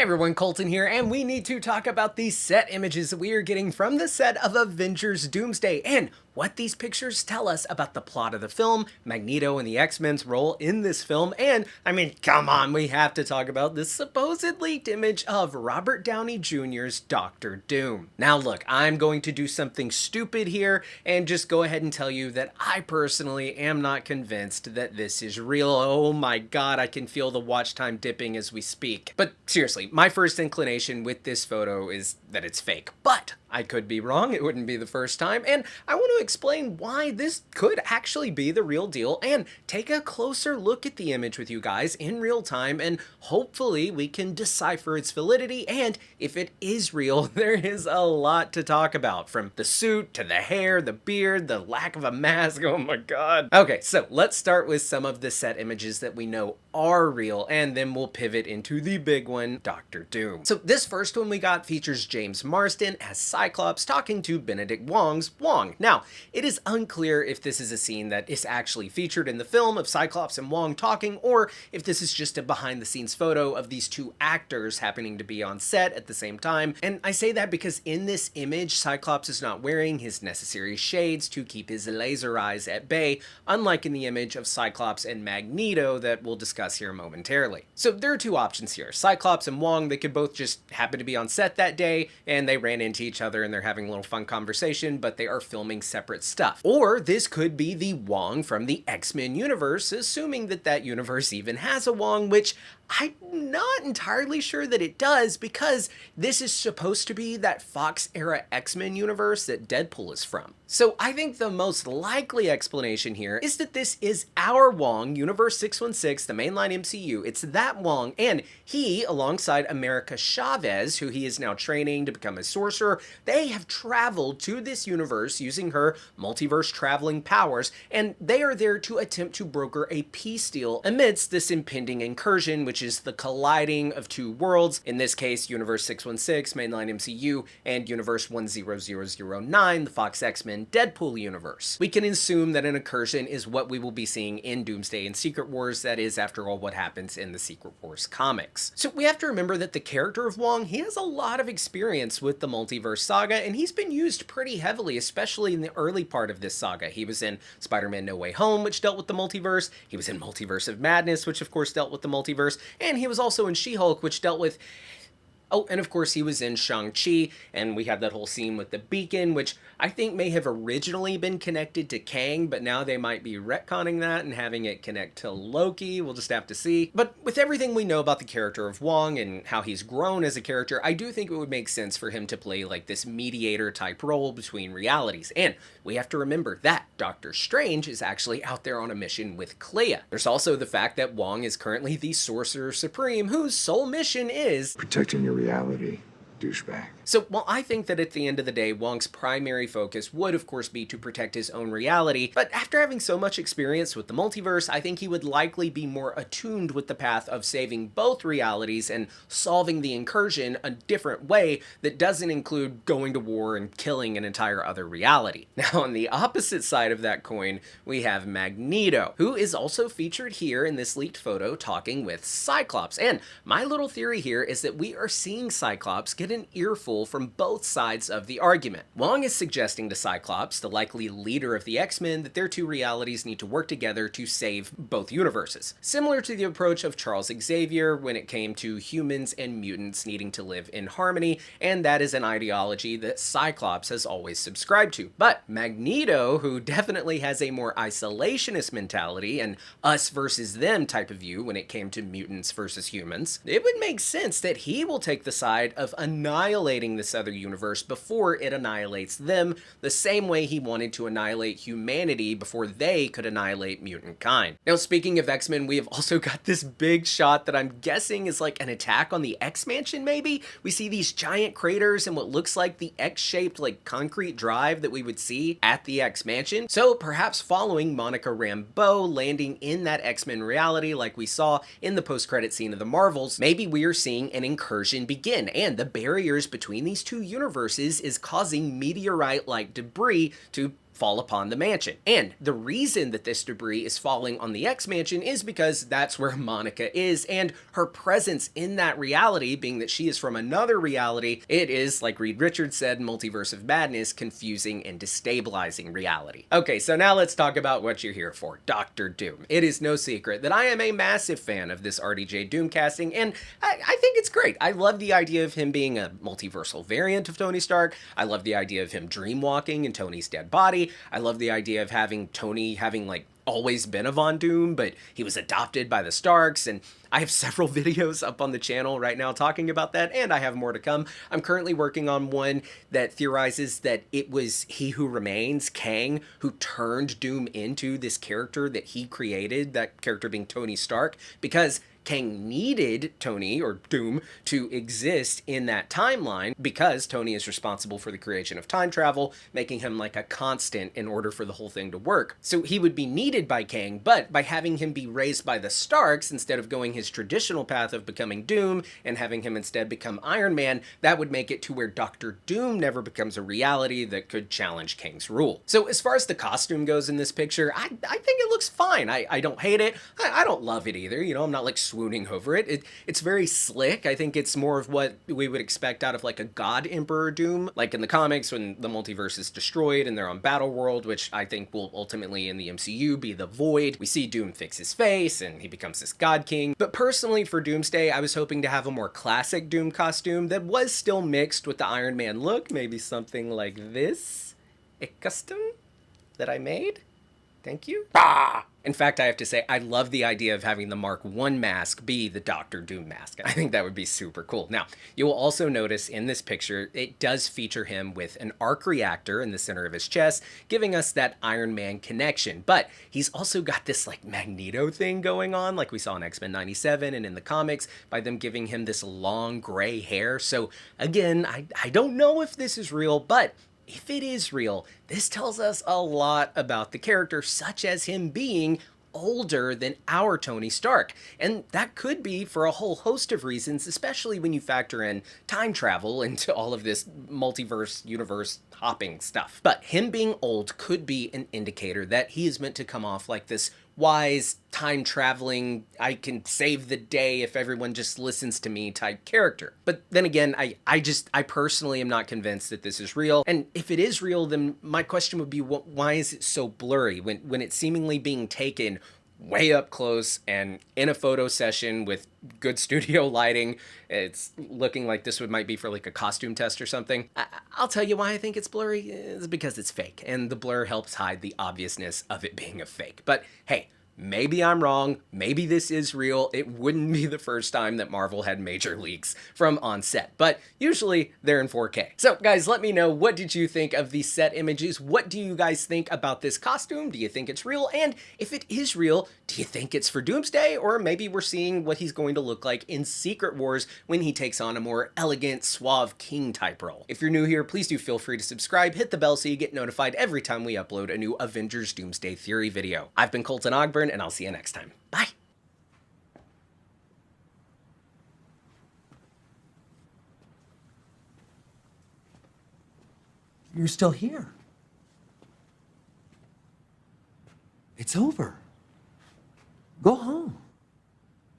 Everyone, Colton here, and we need to talk about these set images that we are getting from the set of Avengers Doomsday and what these pictures tell us about the plot of the film, Magneto and the X-Men's role in this film, and, I mean, come on, we have to talk about this supposed leaked image of Robert Downey Jr.'s Doctor Doom. Now look, I'm going to do something stupid here and just go ahead and tell you that I personally am not convinced that this is real. Oh my god, I can feel the watch time dipping as we speak. But seriously, my first inclination with this photo is that it's fake, but I could be wrong, it wouldn't be the first time, and I want to explain why this could actually be the real deal and take a closer look at the image with you guys in real time, and hopefully we can decipher its validity. And if it is real, there is a lot to talk about, from the suit to the hair, the beard, the lack of a mask. Oh my god. Okay, so let's start with some of the set images that we know are real, and then we'll pivot into the big one, Doctor Doom. So this first one we got features James Marsden as Cyclops talking to Benedict Wong's Wong. Now, it is unclear if this is a scene that is actually featured in the film of Cyclops and Wong talking, or if this is just a behind-the-scenes photo of these two actors happening to be on set at the same time. And I say that because in this image, Cyclops is not wearing his necessary shades to keep his laser eyes at bay, unlike in the image of Cyclops and Magneto that we'll discuss here momentarily. So there are two options here. Cyclops and Wong, they could both just happen to be on set that day, and they ran into each other and they're having a little fun conversation, but they are filming separate stuff. Or this could be the Wong from the X-Men universe, assuming that that universe even has a Wong, which I'm not entirely sure that it does, because this is supposed to be that Fox-era X-Men universe that Deadpool is from. So I think the most likely explanation here is that this is our Wong, Universe 616, the mainline MCU. It's that Wong, and he, alongside America Chavez, who he is now training to become a sorcerer, they have traveled to this universe using her multiverse traveling powers, and they are there to attempt to broker a peace deal amidst this impending incursion, which is the colliding of two worlds, in this case Universe 616, mainline MCU, and Universe 10009, the Fox X-Men Deadpool universe. We can assume that an incursion is what we will be seeing in Doomsday and Secret Wars. That is, after all, what happens in the Secret Wars comics. So we have to remember that the character of Wong, he has a lot of experience with the multiverse saga, and he's been used pretty heavily, especially in the early part of this saga. He was in Spider-Man No Way Home, which dealt with the multiverse. He was in Multiverse of Madness, which of course dealt with the multiverse. And he was also in She-Hulk, which dealt with... Oh, and of course he was in Shang-Chi, and we have that whole scene with the beacon, which I think may have originally been connected to Kang, but now they might be retconning that and having it connect to Loki. We'll just have to see. But with everything we know about the character of Wong and how he's grown as a character, I do think it would make sense for him to play like this mediator type role between realities. And we have to remember that Doctor Strange is actually out there on a mission with Clea. There's also the fact that Wong is currently the Sorcerer Supreme, whose sole mission is protecting your reality, douchebag. So while I think that at the end of the day, Wong's primary focus would of course be to protect his own reality, but after having so much experience with the multiverse, I think he would likely be more attuned with the path of saving both realities and solving the incursion a different way that doesn't include going to war and killing an entire other reality. Now on the opposite side of that coin, we have Magneto, who is also featured here in this leaked photo talking with Cyclops. And my little theory here is that we are seeing Cyclops get an earful from both sides of the argument. Wong is suggesting to Cyclops, the likely leader of the X-Men, that their two realities need to work together to save both universes. Similar to the approach of Charles Xavier when it came to humans and mutants needing to live in harmony, and that is an ideology that Cyclops has always subscribed to. But Magneto, who definitely has a more isolationist mentality and us versus them type of view when it came to mutants versus humans, it would make sense that he will take the side of annihilating this other universe before it annihilates them, the same way he wanted to annihilate humanity before they could annihilate mutant kind. Now, speaking of X-Men, we have also got this big shot that I'm guessing is like an attack on the X-Mansion, maybe? We see these giant craters and what looks like the X-shaped like concrete drive that we would see at the X-Mansion. So perhaps following Monica Rambeau landing in that X-Men reality like we saw in the post-credit scene of the Marvels, maybe we are seeing an incursion begin, and the barriers between these two universes is causing meteorite-like debris to fall upon the mansion. And the reason that this debris is falling on the X Mansion is because that's where Monica is, and her presence in that reality, being that she is from another reality, it is, like Reed Richards said, Multiverse of Madness, confusing and destabilizing reality. Okay, so now let's talk about what you're here for, Doctor Doom. It is no secret that I am a massive fan of this RDJ Doom casting, and I think it's great. I love the idea of him being a multiversal variant of Tony Stark. I love the idea of him dreamwalking in Tony's dead body. I love the idea of having Tony having, like, always been a Von Doom, but he was adopted by the Starks, and I have several videos up on the channel right now talking about that, and I have more to come. I'm currently working on one that theorizes that it was He Who Remains, Kang, who turned Doom into this character that he created, that character being Tony Stark, because Kang needed Tony, or Doom, to exist in that timeline because Tony is responsible for the creation of time travel, making him like a constant in order for the whole thing to work. So he would be needed by Kang, but by having him be raised by the Starks instead of going his traditional path of becoming Doom and having him instead become Iron Man, that would make it to where Doctor Doom never becomes a reality that could challenge Kang's rule. So as far as the costume goes in this picture, I think it looks fine. I don't hate it. I don't love it either. You know, I'm not like swooning over it. It's very slick. I think it's more of what we would expect out of like a God Emperor Doom, like in the comics when the multiverse is destroyed and they're on Battle World, which I think will ultimately in the MCU be the Void. We see Doom fix his face and he becomes this God King. But personally for Doomsday, I was hoping to have a more classic Doom costume that was still mixed with the Iron Man look, maybe something like this. A custom that I made. Thank you. In fact, I have to say, I love the idea of having the Mark I mask be the Doctor Doom mask. I think that would be super cool. Now, you will also notice in this picture, it does feature him with an arc reactor in the center of his chest, giving us that Iron Man connection. But he's also got this like Magneto thing going on, like we saw in X-Men 97 and in the comics, by them giving him this long gray hair. So again, I don't know if this is real, but if it is real, this tells us a lot about the character, such as him being older than our Tony Stark. And that could be for a whole host of reasons, especially when you factor in time travel into all of this multiverse, universe hopping stuff. But him being old could be an indicator that he is meant to come off like this wise, time-traveling, I can save the day if everyone just listens to me type character. But then again, I personally am not convinced that this is real. And if it is real, then my question would be, why is it so blurry when it's seemingly being taken way up close and in a photo session with good studio lighting? It's looking like this might be for like a costume test or something. I'll tell you why I think it's blurry. It's because it's fake, and the blur helps hide the obviousness of it being a fake. But hey, maybe I'm wrong. Maybe this is real. It wouldn't be the first time that Marvel had major leaks from on set, but usually they're in 4K. So guys, let me know, what did you think of these set images? What do you guys think about this costume? Do you think it's real? And if it is real, do you think it's for Doomsday? Or maybe we're seeing what he's going to look like in Secret Wars when he takes on a more elegant, suave king type role. If you're new here, please do feel free to subscribe, hit the bell so you get notified every time we upload a new Avengers Doomsday Theory video. I've been Colton Ogburn, and I'll see you next time. Bye. You're still here. It's over. Go home.